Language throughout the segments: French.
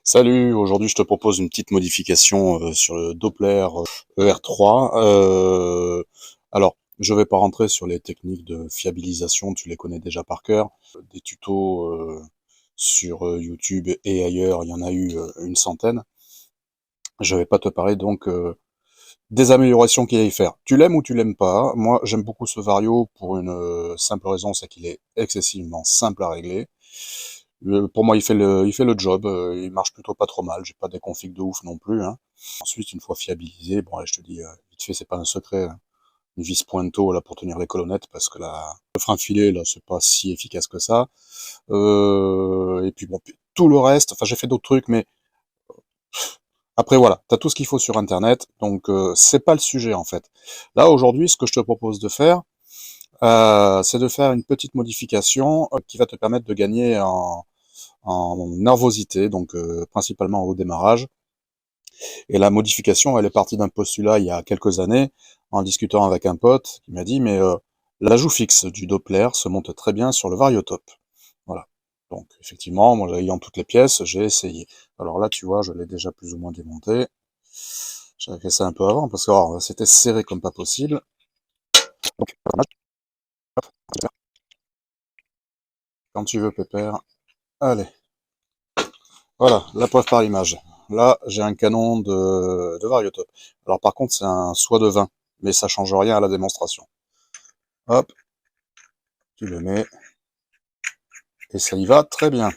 Salut, aujourd'hui je te propose une petite modification sur le Doppler ER3. Alors, je vais pas rentrer sur les techniques de fiabilisation, tu les connais déjà par cœur. Des tutos sur YouTube et ailleurs, il y en a eu une centaine. Je vais pas te parler donc des améliorations qu'il y a à y faire. Tu l'aimes ou tu l'aimes pas? Moi, j'aime beaucoup ce Vario pour une simple raison, c'est qu'il est excessivement simple à régler. Pour moi, il fait le job. Il marche plutôt pas trop mal. J'ai pas des configs de ouf non plus, hein. Ensuite, une fois fiabilisé, bon, allez, je te dis, vite fait, c'est pas un secret, hein. Une vis pointeau là pour tenir les colonnettes parce que le frein filet là, c'est pas si efficace que ça. Et puis bon, tout le reste. Enfin, j'ai fait d'autres trucs, mais après voilà, t'as tout ce qu'il faut sur Internet, donc c'est pas le sujet en fait. Là aujourd'hui, ce que je te propose de faire, c'est de faire une petite modification qui va te permettre de gagner en nervosité, donc principalement au démarrage. Et la modification, elle est partie d'un postulat il y a quelques années, en discutant avec un pote qui m'a dit, mais l'ajout fixe du Doppler se monte très bien sur le Variotop. Voilà. Donc effectivement, moi ayant toutes les pièces, j'ai essayé. Alors là, tu vois, je l'ai déjà plus ou moins démonté. J'avais fait ça un peu avant, parce que c'était serré comme pas possible. Donc, hop, quand tu veux, Pépère. Allez. Voilà, la preuve par image. Là, j'ai un canon de Variotop. Alors par contre, c'est un soie de vin, mais ça change rien à la démonstration. Hop, tu le mets, et ça y va très bien.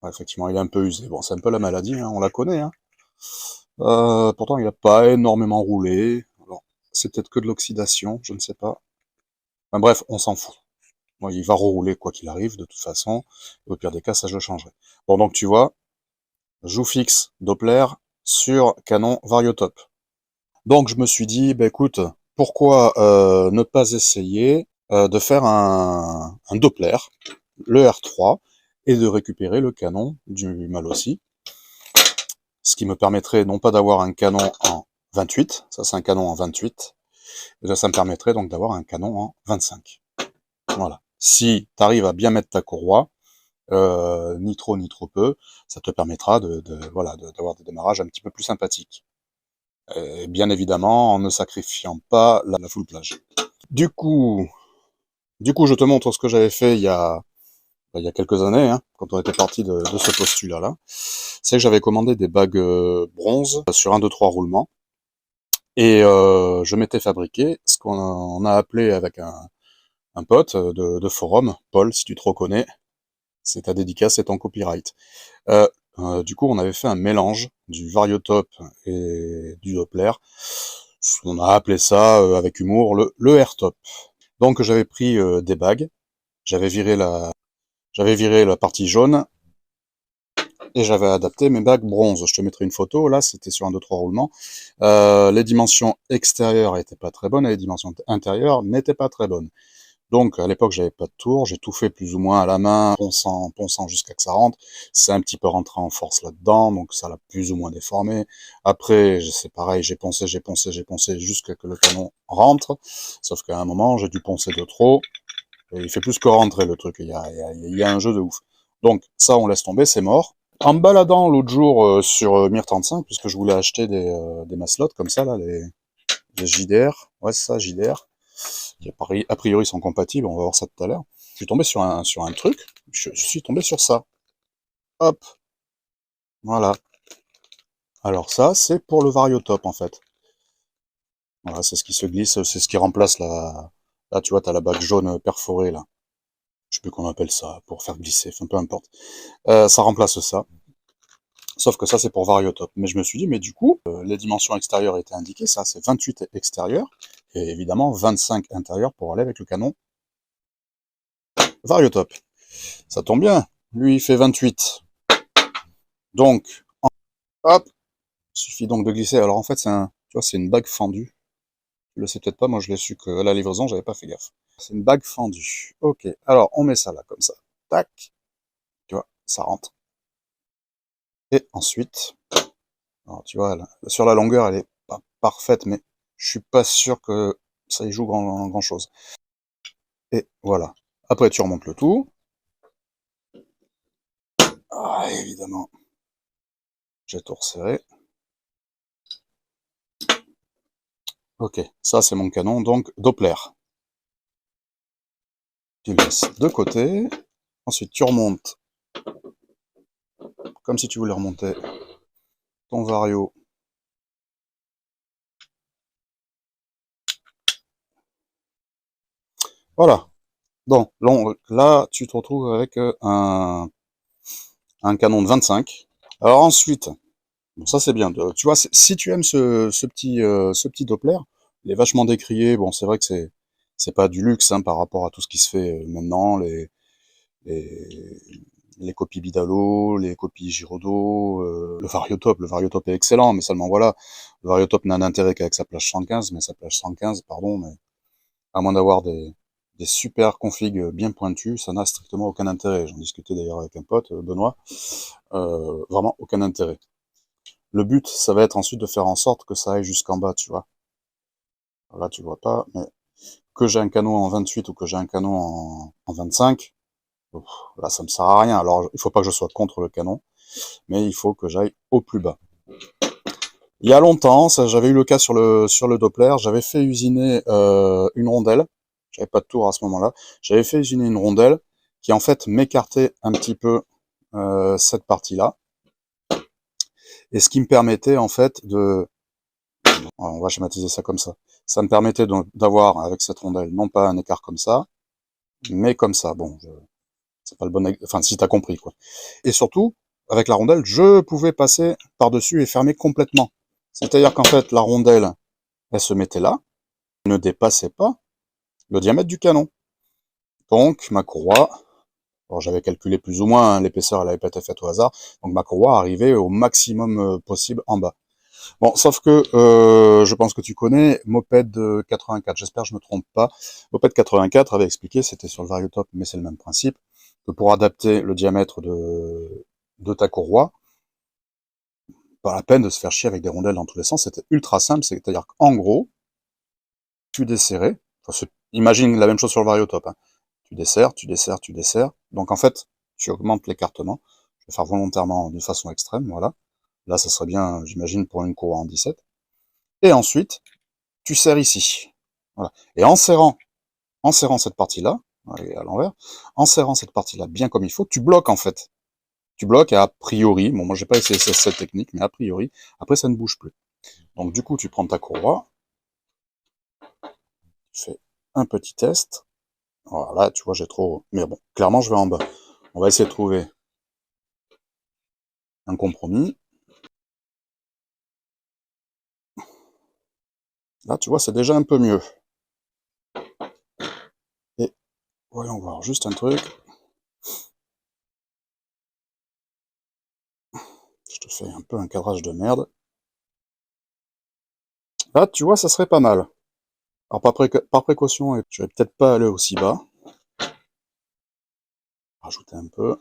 Ouais, effectivement, il est un peu usé. Bon, c'est un peu la maladie, hein, on la connaît, hein. Pourtant, il n'a pas énormément roulé. Alors, c'est peut-être que de l'oxydation, je ne sais pas. Enfin, bref, on s'en fout. Bon, il va rerouler quoi qu'il arrive, de toute façon. Au pire des cas, ça je le changerai. Bon, donc tu vois, joue fixe, Doppler, sur canon Variotop. Donc je me suis dit, bah écoute, pourquoi ne pas essayer de faire un Doppler, le R3, et de récupérer le canon du Malossi, ce qui me permettrait non pas d'avoir un canon en 28, ça c'est un canon en 28, et là ça me permettrait donc d'avoir un canon en 25. Voilà. Si tu arrives à bien mettre ta courroie, ni trop ni trop peu, ça te permettra voilà, d'avoir des démarrages un petit peu plus sympathiques. Et bien évidemment, en ne sacrifiant pas la full plage. Du coup, je te montre ce que j'avais fait il y a quelques années, hein, quand on était parti de ce postulat-là. C'est que j'avais commandé des bagues bronze sur un, 2, 3 roulements. Et je m'étais fabriqué ce qu'on a appelé avec un pote de forum, Paul, si tu te reconnais, c'est ta dédicace et ton copyright. Euh, du coup, on avait fait un mélange du Variotop et du Doppler. On a appelé ça, avec humour, le R-Top. Donc j'avais pris des bagues, j'avais viré la partie jaune, et j'avais adapté mes bagues bronze. Je te mettrai une photo, là, c'était sur un 2-3 roulements. Les dimensions extérieures étaient pas très bonnes, et les dimensions intérieures n'étaient pas très bonnes. Donc à l'époque j'avais pas de tour, j'ai tout fait plus ou moins à la main, ponçant jusqu'à que ça rentre. C'est un petit peu rentré en force là-dedans, donc ça l'a plus ou moins déformé. Après c'est pareil, j'ai poncé jusqu'à que le canon rentre. Sauf qu'à un moment j'ai dû poncer de trop, et il fait plus que rentrer le truc, il y a un jeu de ouf. Donc ça on laisse tomber, c'est mort. En me baladant l'autre jour sur Mir35, puisque je voulais acheter des maslots comme ça, là, les JDR, ouais c'est ça, JDR, qui a priori sont compatibles, on va voir ça tout à l'heure. Je suis tombé sur un truc, je suis tombé sur ça. Hop, voilà. Alors ça, c'est pour le Variotop en fait. Voilà, c'est ce qui se glisse, c'est ce qui remplace Là, tu vois, t'as la bague jaune perforée, là. Je sais plus qu'on appelle ça, pour faire glisser, enfin peu importe. Ça remplace ça. Sauf que ça, c'est pour Variotop. Mais je me suis dit, mais du coup, les dimensions extérieures étaient indiquées, ça, c'est 28 extérieur, et évidemment 25 intérieur pour aller avec le canon Variotop. Ça tombe bien, lui, il fait 28. Donc, hop, il suffit donc de glisser. Alors en fait, tu vois, c'est une bague fendue. Tu le sais peut-être pas, moi je l'ai su qu'à la livraison, j'avais pas fait gaffe. C'est une bague fendue. Ok, alors on met ça là, comme ça. Tac, tu vois, ça rentre. Et ensuite, alors, tu vois, sur la longueur, elle est pas parfaite, mais je suis pas sûr que ça y joue grand chose. Et voilà. Après, tu remontes le tout. Ah, évidemment. J'ai tout resserré. Ok, ça c'est mon canon, donc Doppler. Tu le laisses de côté. Ensuite, tu remontes, comme si tu voulais remonter ton vario. Voilà. Donc, là, tu te retrouves avec un canon de 25. Alors ensuite, bon, ça c'est bien. Tu vois, si tu aimes ce petit Doppler, il est vachement décrié. Bon, c'est vrai que c'est pas du luxe hein, par rapport à tout ce qui se fait maintenant, les, les copies Bidalo, les copies Giraudot, le Variotop. Le Variotop est excellent, mais seulement voilà, le Variotop n'a d'intérêt qu'avec sa plage 115, mais sa plage 115, pardon, mais à moins d'avoir des super configs bien pointus, ça n'a strictement aucun intérêt. J'en discutais d'ailleurs avec un pote, Benoît, vraiment aucun intérêt. Le but, ça va être ensuite de faire en sorte que ça aille jusqu'en bas, tu vois. Là, tu vois pas, mais que j'ai un canon en 28 ou que j'ai un canon en 25, là, ça me sert à rien. Alors, il faut pas que je sois contre le canon, mais il faut que j'aille au plus bas. Il y a longtemps, j'avais eu le cas sur le Doppler, j'avais fait usiner une rondelle, j'avais pas de tour à ce moment-là, j'avais fait usiner une rondelle qui en fait m'écartait un petit peu cette partie-là, et ce qui me permettait en fait on va schématiser ça comme ça me permettait d'avoir avec cette rondelle non pas un écart comme ça, mais comme ça. Bon, c'est pas le bon, enfin si t'as compris quoi. Et surtout, avec la rondelle, je pouvais passer par-dessus et fermer complètement. C'est-à-dire qu'en fait, la rondelle, elle se mettait là, ne dépassait pas le diamètre du canon. Donc, ma courroie, alors j'avais calculé plus ou moins, hein, l'épaisseur, elle avait pas été faite au hasard, donc ma courroie arrivait au maximum possible en bas. Bon, sauf que je pense que tu connais Moped 84, j'espère que je me trompe pas. Moped 84 avait expliqué, c'était sur le Variotop, mais c'est le même principe, que pour adapter le diamètre de ta courroie, pas la peine de se faire chier avec des rondelles dans tous les sens, c'était ultra simple, c'est-à-dire qu'en gros, tu desserrais, enfin, imagine la même chose sur le Variotop, hein. Tu desserres, tu desserres, tu desserres, donc en fait, tu augmentes l'écartement, je vais faire volontairement d'une façon extrême, voilà. Là, ça serait bien, j'imagine, pour une courroie en 17. Et ensuite, tu serres ici. Voilà. Et en serrant cette partie-là, à l'envers, en serrant cette partie-là bien comme il faut, tu bloques en fait. Tu bloques et a priori, bon moi j'ai pas essayé cette technique, mais a priori, après ça ne bouge plus. Donc du coup tu prends ta courroie, tu fais un petit test. Voilà, tu vois j'ai trop... Mais bon, clairement je vais en bas. On va essayer de trouver un compromis. Là tu vois c'est déjà un peu mieux. Et voyons voir juste un truc. Je te fais un peu un cadrage de merde. Là tu vois ça serait pas mal. Alors par précaution, je vais peut-être pas aller aussi bas. Rajouter un peu.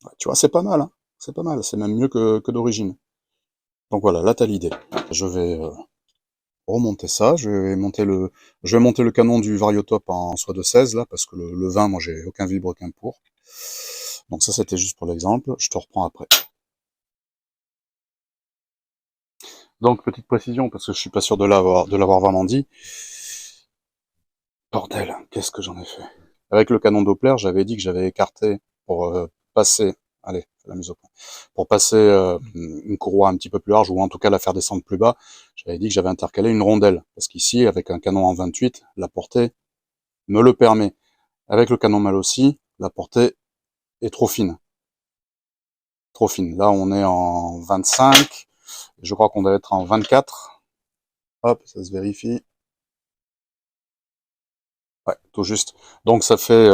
Ouais, tu vois, c'est pas mal, hein. C'est pas mal, c'est même mieux que d'origine. Donc voilà, là t'as l'idée. Je vais remonter ça, je vais monter le canon du Variotop en soit de 16 là, parce que le 20, moi j'ai aucun vilebrequin pour. Donc ça c'était juste pour l'exemple, je te reprends après. Donc petite précision, parce que je suis pas sûr de l'avoir vraiment dit. Bordel, qu'est-ce que j'en ai fait? Avec le canon Doppler, j'avais dit que j'avais écarté pour passer, allez, la mise au point, pour passer une courroie un petit peu plus large, ou en tout cas la faire descendre plus bas, j'avais dit que j'avais intercalé une rondelle. Parce qu'ici, avec un canon en 28, la portée me le permet. Avec le canon mal aussi, la portée est trop fine. Trop fine. Là, on est en 25, je crois qu'on doit être en 24. Hop, ça se vérifie. Ouais, tout juste. Donc ça fait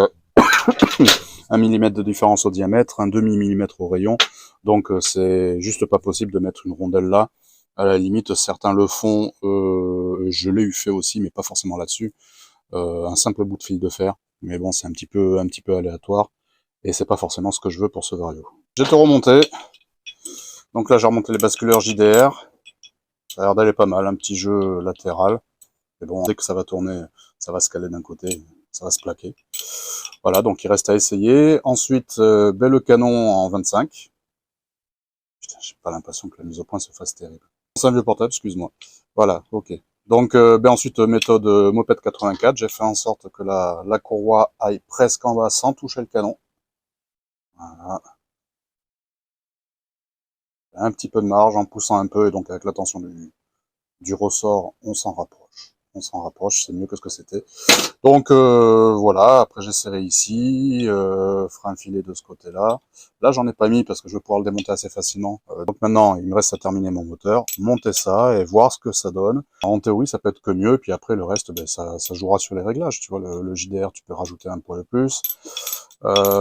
1 mm de différence au diamètre, un demi-millimètre au rayon. Donc c'est juste pas possible de mettre une rondelle là. À la limite, certains le font, je l'ai eu fait aussi, mais pas forcément là-dessus. Un simple bout de fil de fer. Mais bon, c'est un petit peu aléatoire. Et c'est pas forcément ce que je veux pour ce Vario. Je vais te remonter. Donc là, j'ai remonté les basculeurs JDR. Ça a l'air d'aller pas mal, un petit jeu latéral. Mais bon, dès que ça va tourner ça va se caler d'un côté, ça va se plaquer. Voilà, donc il reste à essayer. Ensuite, ben, le canon en 25. Putain, j'ai pas l'impression que la mise au point se fasse terrible. C'est un vieux portable, excuse-moi. Voilà, ok. Donc, ben ensuite, méthode Moped 84, j'ai fait en sorte que la courroie aille presque en bas sans toucher le canon. Voilà. Un petit peu de marge en poussant un peu, et donc avec la tension du ressort, on s'en rapproche. On s'en rapproche, c'est mieux que ce que c'était. Donc voilà, après j'ai serré ici, frein filé de ce côté-là. Là j'en ai pas mis parce que je vais pouvoir le démonter assez facilement. Donc maintenant il me reste à terminer mon moteur, monter ça et voir ce que ça donne. En théorie ça peut être que mieux, puis après le reste ben, ça jouera sur les réglages. Tu vois, le JDR tu peux rajouter un poil de plus.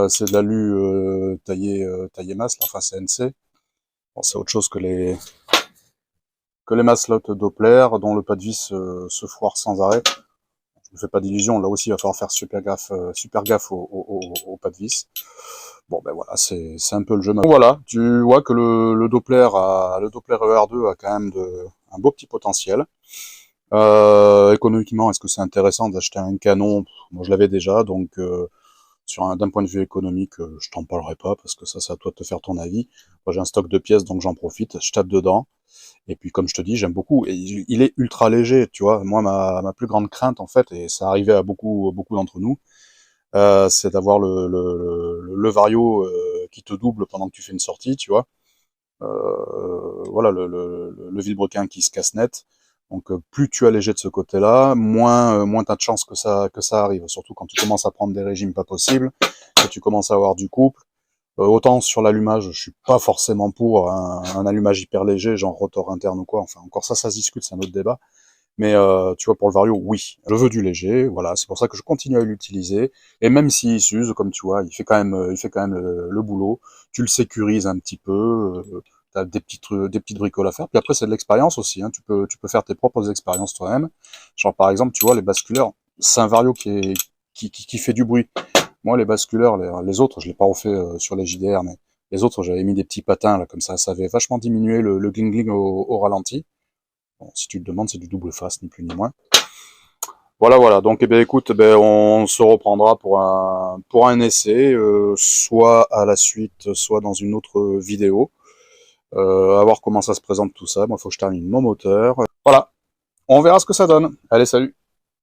C'est de l'alu taillé masse, là, enfin CNC. Bon, c'est autre chose que les maslottes Doppler dont le pas de vis se foire sans arrêt. Je me fais pas d'illusions, là aussi il va falloir faire super gaffe au pas de vis. Bon ben voilà, c'est un peu le jeu. Voilà, tu vois que le Doppler ER2 a quand même un beau petit potentiel. Économiquement, est-ce que c'est intéressant d'acheter un canon? Moi je l'avais déjà, donc d'un point de vue économique, je t'en parlerai pas parce que ça c'est à toi de te faire ton avis. Moi j'ai un stock de pièces donc j'en profite, je tape dedans. Et puis comme je te dis, j'aime beaucoup. Et il est ultra léger, tu vois. Moi, ma plus grande crainte, en fait, et ça arrivait à beaucoup d'entre nous, c'est d'avoir le vario qui te double pendant que tu fais une sortie, tu vois. Voilà, le vilebrequin qui se casse net. Donc plus tu es allégé de ce côté-là, moins t'as de chances que ça arrive. Surtout quand tu commences à prendre des régimes pas possibles, que tu commences à avoir du couple. Autant sur l'allumage, je suis pas forcément pour un allumage hyper léger, genre rotor interne ou quoi. Enfin, encore ça se discute, c'est un autre débat. Mais tu vois, pour le Vario, oui, je veux du léger. Voilà, c'est pour ça que je continue à l'utiliser. Et même s'il s'use, comme tu vois, il fait quand même le boulot. Tu le sécurises un petit peu. T'as des petites bricoles à faire. Puis après, c'est de l'expérience aussi. Hein. Tu peux faire tes propres expériences toi-même. Genre par exemple, tu vois, les basculeurs, c'est un Vario qui fait du bruit. Moi, les basculeurs, les autres, je l'ai pas refait sur les JDR, mais les autres, j'avais mis des petits patins, là, comme ça avait vachement diminué le gling-gling au ralenti. Bon, si tu te demandes, c'est du double face, ni plus ni moins. Voilà, voilà. Donc, eh ben, écoute, eh ben, on se reprendra pour un essai, soit à la suite, soit dans une autre vidéo. À voir comment ça se présente tout ça. Moi, il faut que je termine mon moteur. Voilà. On verra ce que ça donne. Allez, salut!